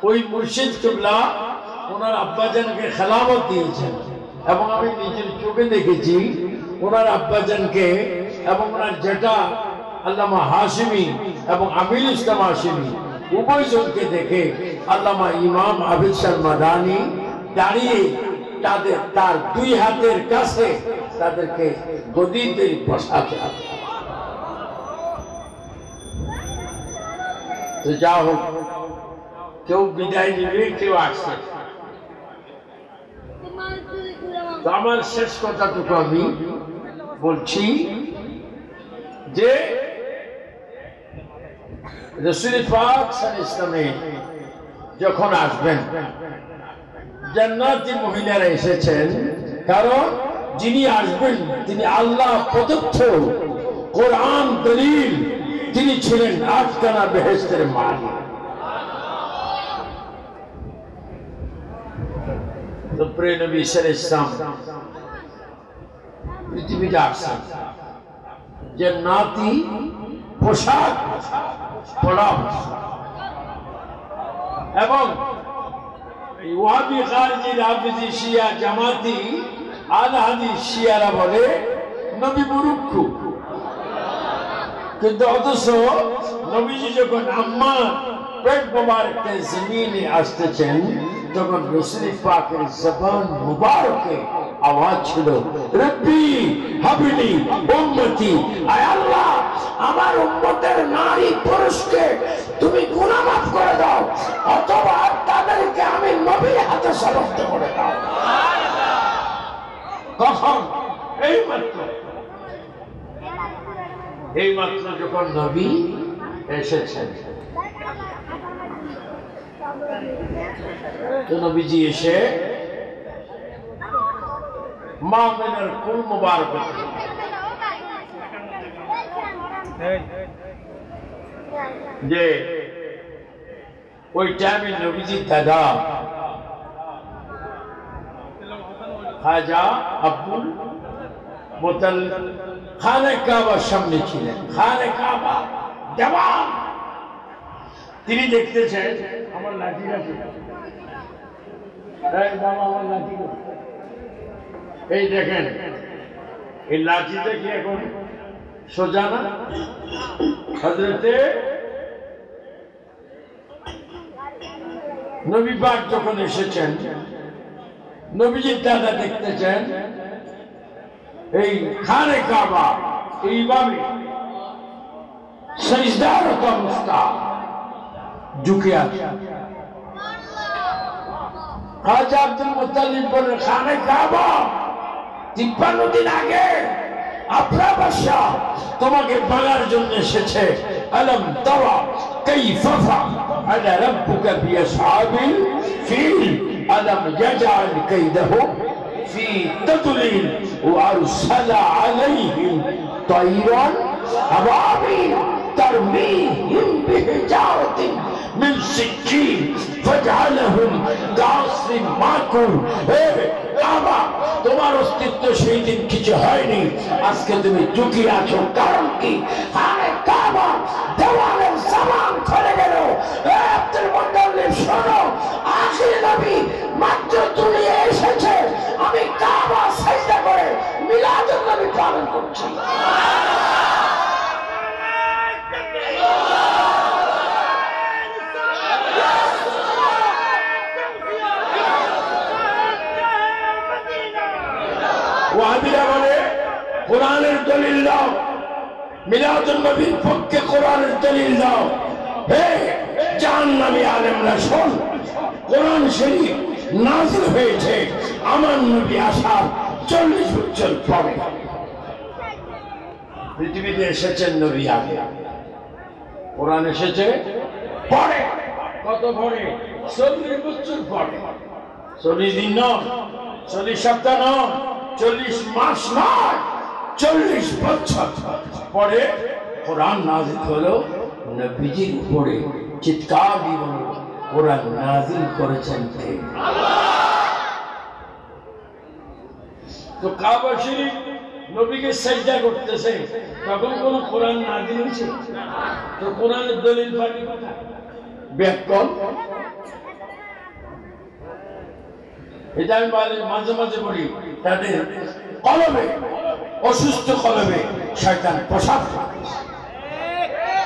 ওই মুর্শিদ কিবলা ওনার আব্বাজানকে খেলাফত দিয়েছেন এবং আমি নিজের চোখে দেখেছি ওনার আব্বাজানকে এবং ওনার জেঠা আল্লামা হাশিমি এবং আমির ইসলাম হাশিমি উভয়জনকে দেখে আল্লামা ইমাম আবিদ শাহ মাদানী দাঁড়িয়ে তার দুই হাতের কাছে তাদেরকে গদিতে বসাতে। তো যা হোক, কেউ বিদায় নিবে, কেউ আসছে। তো আমার শেষ কথাটুকু আমি বলছি যে রাসূল পাক সাল্লাল্লাহু আলাইহি ওয়াসাল্লাম যখন আসবেন, জান্নাতি মহিলারা এসেছেন, কারণ যিনি আসবেন তিনি আল্লাহ প্রদত্ত কোরআন দলিল, তিনি ছিলেন আটখানা বেহেশতের মালিক। তো প্রিয় নবী সাল্লাল্লাহু আলাইহি ওয়াসাল্লাম পৃথিবীতে আসছেন, জান্নাতি পোশাক পরা এবং ওয়াহাবি খারিজি রাফিজি শিয়া জামাতি আল হাদিস শিয়ারা বলে নবী মুরুক্কু, কিন্তু অথচ নবীজি যখন আম্মার পেট মোবারকে জমিনে আসতেছেন তখন রাসূল পাকের জবান মুবারকে আওয়াজ ছিল, রব্বি হাবলি উম্মতি, আয় আল্লাহ আমার উম্মতের নারী পুরুষকে তুমি গুনাহ মাফ করে দাও, অথবা তাদেরকে আমি নবীর হাতে সমাপ্ত করে দাও। কখন? এই মাত্র যখন নবী এসেছেন, তো নবীজি এসে মা মিনার কুল মুবারক যে ওই টাইমে নবীজির দাদা খাজা আব্দুল মুতাল্লিব খানে কাবার সামনে ছিলেন। খানে কাবা দেওয়ান, তিনি দেখতেছেন আমার লাঠিটা আমার লাঠি, এই দেখেন এই লাঠিটা কি এখন সোজা না? হযরতে নবী পাক যখন এসেছেন, নবীজির দাদা দেখতেছেন এই খানে কাবা এইভাবে সিজদারত অবস্থা ঝুঁকে আছে। খাজা আব্দুল মুত্তালিব বলেন, খানে কাবা 53 দিন আগে আপনার বাদশা তোমাকে ভাঙার জন্য এসেছে। আলম তারা কাইফা ফাআলা রাব্বুকা বিআসহাবিল ফিল আলম ইয়াজআল কাইদাহু ফি তাদলিল ওয়া আরসালা আলাইহিম তায়রান আবাবিল তারমিহিম বিহিজারাতিন মিন সিজ্জিল ফাজআলাহুম কাসফিন মাকুল। হে কাবা, তোমার অস্তিত্ব সেই দিন কিছু হয়নি, আজকে তুমি ঝুঁকি আছো। কারণ কি? আরে কাবা দেওয়ালের সামান খুলে গেল। আব্দুল মুত্তালিব শোনো, আখির নবী মাত্র দুনিয়া এসেছে, আমি কাবা সাজদা করে মিলাদুন নবী পালন করছি। ওয়াহাবিরা বলে কোরআনের দলিল দাও, মিলাদুন নবীর পক্ষে কোরআনের দলিল দাও। হে জাহান্নামী আলেমরা শোন, কোরআন শরীফ নাযিল হয়েছে আমার নবী আসার 40 বছর পরে। পৃথিবীতে এসেছেন নবী আগে, কোরআন এসেছে পরে। কত পরে? 40 বছর পরে। 40 দিন নয়, 40 সপ্তাহ নয়, 40 মাস নয়, 40 বছর পরে কোরআন নাযিল হলো নবীজির উপরে। চিৎকার দিয়ে বলো, কোরআন নাযিল করেছেন কে? তো কাবা শরীফ নবীকে সিজদা করতেছে, তখন কোন কোরআন নাযিল হয়েছে? তো কোরআনের দলিল পাবি কোথায়? ব্যাকরণ এটা আমি মাঝে মাঝে বলি, তাদের কলবে, অসুস্থ কলবে শয়তান প্রসাদ,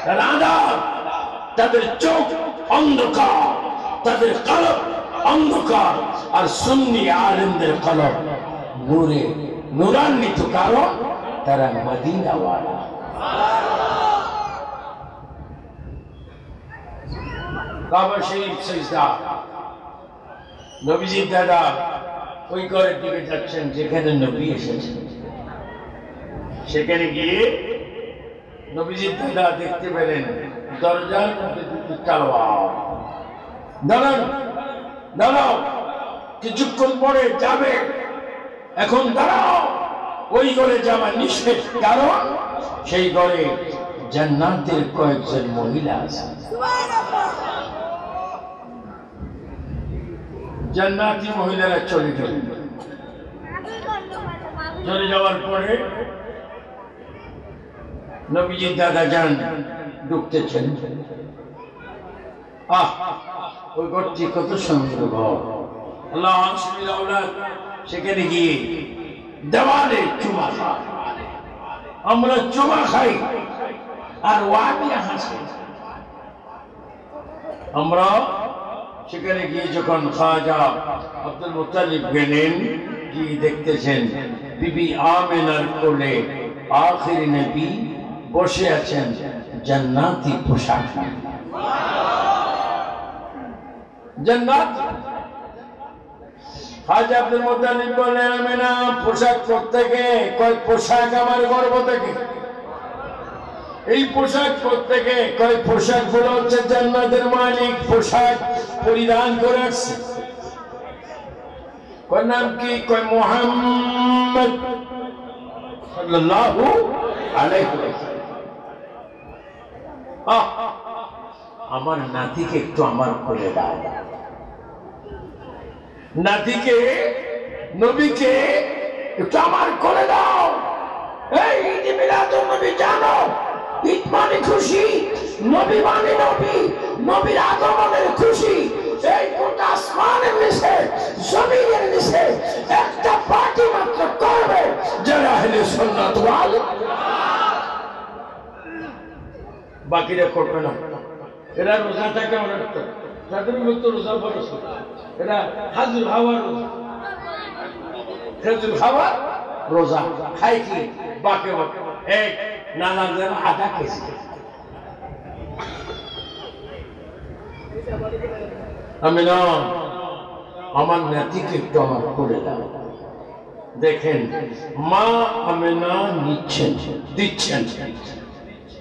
তারা আঁধার, তাদের চোখ অন্ধকার, তাদের কলব অন্ধকার। আর সুন্নি আলেমদের কলব নূরে নূরান্বিত, কারণ তারা মদিনাওয়ালা। কাবা শরীফ সিজদা, নবীজির দাদা ওই ঘরের দিকে যাচ্ছেন যেখানে নবী এসেছেন। সেখানে গিয়ে নবীজির দাদা দেখতে পেলেন দরজার মধ্যে দুটি তলোয়ার। দাঁড়ান, দাঁড়াও, কিছুক্ষণ পরে যাবে, এখন দাঁড়াও। ওই ঘরে যাওয়া নিষেধ, কারণ সেই ঘরে জান্নাতের কয়েকজন মহিলা আছে। জান্নাতি মহিলারা চলে গেলেন। চলে যাওয়ার পরে নবীজির দাদা যান, ঢুকতেছেন। ওই ঘরটি কত সুন্দর ঘর, আল্লাহ সেখানে গিয়ে দেওয়ালে চুমা খাই, আমরা চুমা খাই আর ওয়াবিয়া হাসি। আমরা সেখানে গিয়ে যখন খাজা আব্দুল মুত্তালিব গেলেন, গিয়ে দেখতেছেন বিবি আমেনার কোলে আখির নবী বসে আছেন জান্নাতি পোশাক। জান্নাত। খাজা আব্দুল মুত্তালিব বললেন, আমেনা পোশাক প্রত্যেকে, কয় পোশাক আমার গর্ব থেকে। এই পোশাক প্রত্যেকে, কয় পোশাক গুলো হচ্ছে জান্নাতের মালিক পোশাক পরিধান করে আসছে। কয় নাম কি? কয় মুহাম্মদ সাল্লাল্লাহু আলাইহি ওয়াসাল্লাম। আমার নাতিকে একটু আমার কোলে দাও, নাতিকে, নবীকে একটু আমার কোলে দাও। এই ঈদ মিলাদুন নবী জানো, ঈদ মানে খুশি, নবী মানে নবী, নবীর আগমনের খুশি। এই গোটা আসমানের নিচে, জমিনের নিচে একটা পার্টি মাত্র করবে যারা আহলে সুন্নাত ওয়াল, বাকিরা করবে না। এরা রোজা থাকে অনেক, তাদের মতো রোজা ফরজ, এরা হাজুর হাওয়া রোজা, খেজুর খাওয়া রোজা খাই কি বাকে বাকে এক নানা যেন আধা কেজি। আমি না, আমার নাতিকে একটু আমার করে দাও। দেখেন মা আমেনা নিচ্ছেন, দিচ্ছেন।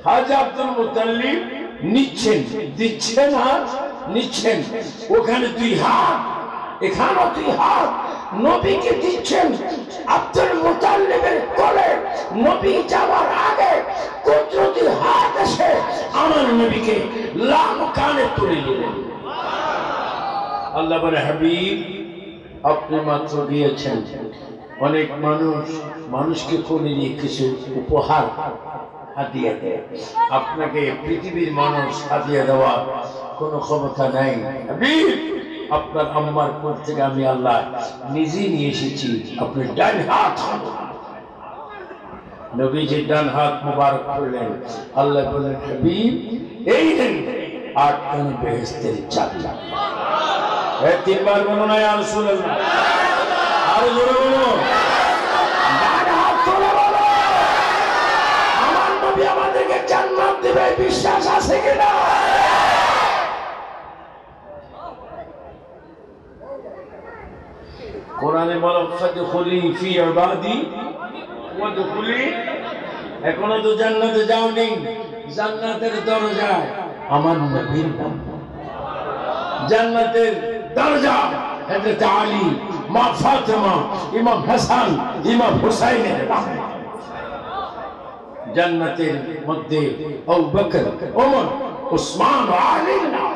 খাজা আব্দুল মুত্তালিব নিচ্ছেন, দিচ্ছেন, হাত নিচ্ছেন। ওখানে দুই হাত, এখানেও দুই হাত, নবীকে দিচ্ছেন। আব্দুল মুত্তালিবের কোলে নবী যাওয়ার আগে কুদরতি হাত এসে আমার নবীকে লাম কানে তুলে নিলেন। আল্লাহ বলে, হাবিব আপনি মাত্র দিয়েছেন। অনেক মানুষকে কোলে নিয়ে কিছু উপহার হাদিয়া দেয়, আপনাকে পৃথিবীর মানুষ হাদিয়া দেওয়া কোনো ক্ষমতা নাই। হাবিব আপনার আম্মার কোল থেকে আমি আল্লাহ নিজে নিয়ে এসেছি, আপনি ডান হাত। নবীজি ডান হাত মুবারক করলেন। আল্লাহ বললেন, হাবিব এই নেন 8 খানি বেহেশতের চাবি। তিনবার বলো না ইয়া রাসূলুল্লাহ, আরো জোরে বলো, ডান হাত তুলে বলো, আমার নবী আমাদেরকে জান্নাত দিবে, বিশ্বাস আছে কিনা? কোরআনে বলা ফাদখুলি ফি ইবাদি ওয়াদখুলি। এখনো তো জান্নাতে যাওনি, জান্নাতের দরজায় আমার নবীর নাম, জান্নাতের দরজা হযরত আলী, মা ফাতেমা, ইমাম হাসান, ইমাম হুসাইনের নাম। জান্নাতের মধ্যে আবু বকর, ওমর, উসমান, আলীর নাম।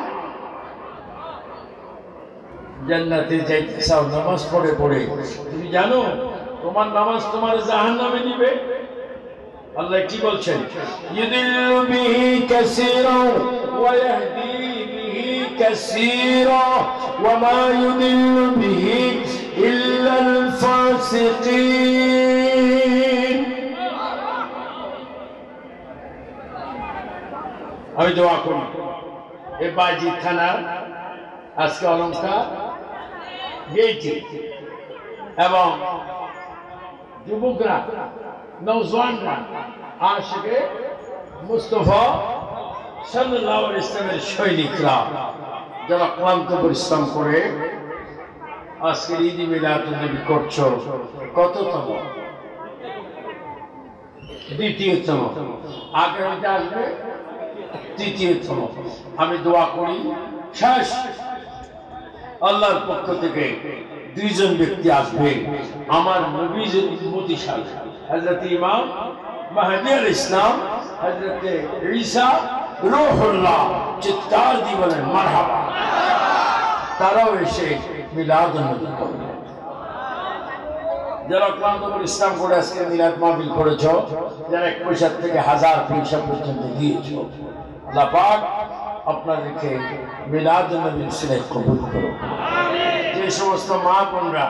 জান্নাতে যাইতে চাও, নামাজ পড়ে পড়ে তুমি জানো তোমার নামাজ তোমার জাহান্নামে নিবে। আল্লাহ কি বলছেন? ইউদিল্লু বিহি কাসীরা ওয়া ইয়াহদি বিহি কাসীরা ওয়া মা ইউদিল্লু বিহি ইল্লাল ফাসিকিন। আমি দোয়া করি এ বাজি থানা আজকে অলঙ্কার গেইটি এবং যুবকরা নওজওয়ানরা আশিকে মুস্তাফা সাল্লাল্লাহু আলাইহি ওয়াসাল্লামের সৈনিকরা যারা ক্লান্ত পরিশ্রম করে আজকের ঈদ মিলাদুন নবী করছো, কততম? দ্বিতীয়তম। আগামীতে আসবে তৃতীয়তম। আমি দোয়া করি শেষ আল্লাহর পক্ষ থেকে দুইজন ব্যক্তি আসবে আমার নবীর উম্মতি সাথে, হযরত ইমাম মাহদী আলাইহিস সালাম, হযরত ঈসা রূহুল্লাহ। চিৎকার দিয়ে বলেন মারহাবা। তারাও এসে মিলাদুন নবী করবে। যারা ক্লান্ত পরিশ্রম করে আজকে মিলাদ মাহফিল করেছ, যারা 1 পয়সা থেকে 1000 পয়সা পর্যন্ত দিয়েছ, আল্লাহ পাক আপনাদেরকে মিলাদুন নবীর সিলাত কবুল করুন। যে সমস্ত মা বোনরা